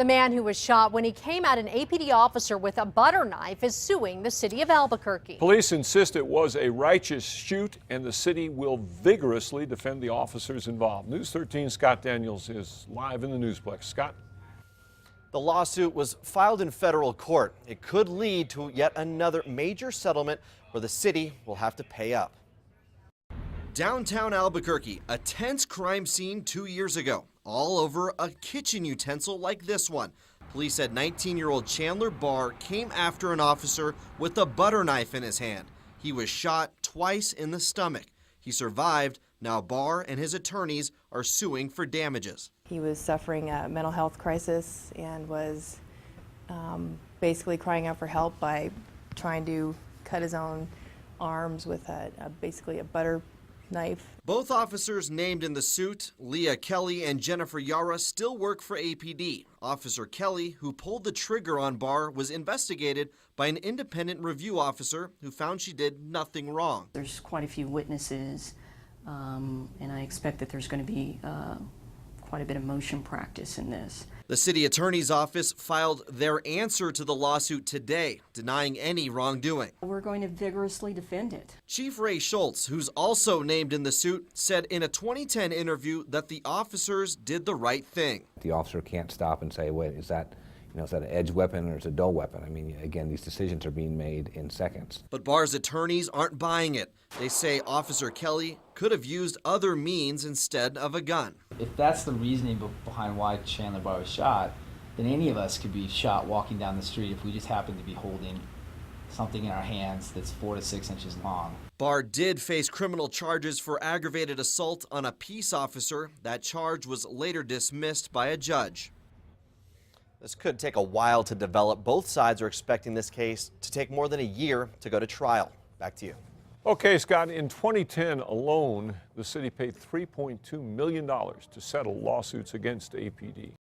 The man who was shot when he came at an APD officer with a butter knife is suing the city of Albuquerque. Police insist it was a righteous shoot, and the city will vigorously defend the officers involved. News 13 Scott Daniels is live in the Newsplex. Scott? The lawsuit was filed in federal court. It could lead to yet another major settlement where the city will have to pay up. Downtown Albuquerque, a tense crime scene 2 years ago, all over a kitchen utensil like this one. Police said 19-year-old Chandler Barr came after an officer with a butter knife in his hand. He was shot twice in the stomach. He survived. Now Barr and his attorneys are suing for damages. He was suffering a mental health crisis and was basically crying out for help by trying to cut his own arms with basically a butter knife. Both officers named in the suit, Leah Kelly and Jennifer Yara, still work for APD. Officer Kelly, who pulled the trigger on Barr, was investigated by an independent review officer who found she did nothing wrong. There's quite a few witnesses, and I expect that there's going to be quite a bit of motion practice in this. The city attorney's office filed their answer to the lawsuit today, denying any wrongdoing. We're going to vigorously defend it. Chief Ray Schultz, who's also named in the suit, said in a 2010 interview that the officers did the right thing. The officer can't stop and say, wait, is that an edge weapon or is it a dull weapon? I mean, again, these decisions are being made in seconds. But Barr's attorneys aren't buying it. They say Officer Kelly could have used other means instead of a gun. If that's the reasoning behind why Chandler Barr was shot, then any of us could be shot walking down the street if we just happen to be holding something in our hands that's 4 to 6 inches long. Barr did face criminal charges for aggravated assault on a peace officer. That charge was later dismissed by a judge. This could take a while to develop. Both sides are expecting this case to take more than a year to go to trial. Back to you. Okay, Scott, in 2010 alone, the city paid $3.2 million to settle lawsuits against APD.